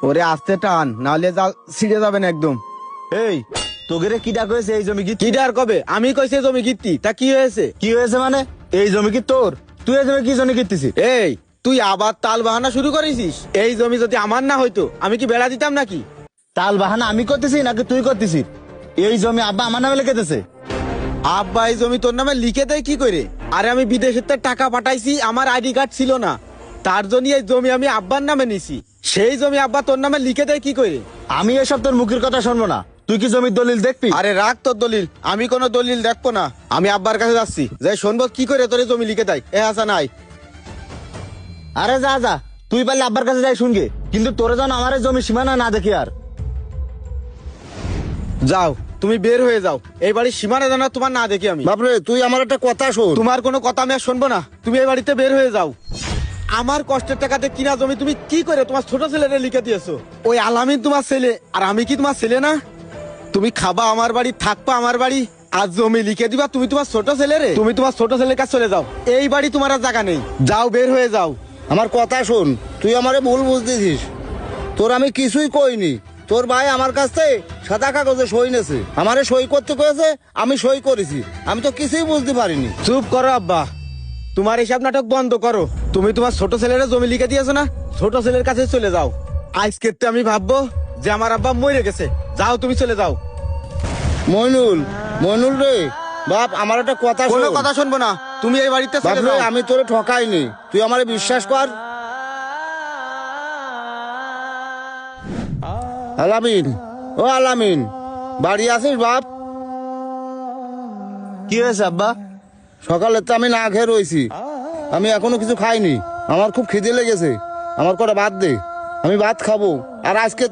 ওরে আস্তে টান, নাহলে ছিঁড়ে যাবেন একদম। এই তোকে রে কিডা কয়েছে এই জমি কি কি ডার কবে? আমি কইছে জমি কিত্তি, তা কি হয়েছে? কি হয়েছে মানে? এই জমি কি তোর? তুই এই জমি কি জন্য কিনতেছিস? এই তুই আবার তাল বাহানা শুরু করেছিস। এই জমি যদি আমার না হইতো আমি কি বেড়া দিতাম নাকি? তাল বাহানা আমি করতেছি নাকি তুই করতেছিস? এই জমি আব্বা আমার নামে লিখে দিয়েছে। আব্বা এই জমি তোর নামে লিখে দেয় কি করে? আরে আমি বিদেশের থেকে টাকা পাঠাইছি, আমার আইডি কার্ড ছিল না, তার জন্য এই জমি আমি আব্বার নামে নিছি। সেই জমি আব্বা তোর নামে লিখে দেয় কি করে? আমি এসব তোর মুখের কথা শুনবো না। তুই কি জমির দলিল দেখবি? আরে রাখ তোর দলিল, আমি কোনো দলিল দেখবো না। আমি আব্বার কাছে যাচ্ছি, যাই শুনবো কি করে তোর এই জমি লিখে দেয়। এ হাসান আয়। আরে যা যা, তুই পারলে আব্বার কাছে যাই শুনগে, কিন্তু তোরে যেন আমার এই জমি সীমানা না দেখি আর। যাও, তুমি বের হয়ে যাও, এই বাড়ির সীমানা জানা তোমার না দেখি আমি। বাপরে, তুই আমার একটা কথা শোন। তোমার কোনো কথা আমি আর শুনবো না, তুমি এই বাড়িতে বের হয়ে যাও। আমার কষ্টের টাকাতে কিনা জমি তুমি কি করে তোমার ছোট ছেলেরে লিখে দিয়েছো? ওই আলামিন তোমার ছেলে, আর আমি কি তোমার ছেলে না? তুমি খাবা আমার বাড়ি, থাকবা আমার বাড়ি, আর জমি লিখে দিবা তুমি তোমার ছোট ছেলেরে? তুমি তোমার ছোট ছেলের কাছে চলে যাও, এই বাড়ি তোমার আর জায়গা নেই। যাও, বের হয়ে যাও। আমার কথা শোন, তুই আমারে ভুল বুঝতেছিস। তোর আমি কিছুই কইনি। তোর ভাই আমার কাছ থেকে সাদা কাগজে সই নেছে, আমারে সই করতে কয়েছে, আমি সই করেছি। আমি তো কিছুই বুঝতে পারিনি। চুপ করো আব্বা, তোমার এইসব নাটক বন্ধ করো। তুমি তোমার ছোট ছেলেরা জমি লিখে দিয়েছো না, ছোট ছেলের কাছে চলে যাও। আজকে তো আমি ভাববো যে আমার আব্বা মরে গেছে। যাও, তুমি চলে যাও। মইনুল, মইনুল রে বাপ, আমার একটা কথা শোন। কোনো কথা শুনবো না, তুমি এই বাড়িতে বাপ চলে রে, যাও। আমি তোরে ঠকাইনি, তুই আমারে বিশ্বাস কর। আলামিন, ও আলামিন, বাড়ি আছিস বাপ? কি হয়েছে আব্বা? সকালে তো আমি না খেয়ে রয়েছি, আমি এখনো কিছু খাইনি। আমার খুব খিদে লেগেছে, আমার কটা ভাত দে, আমি ভাত খাবো। আর আজকে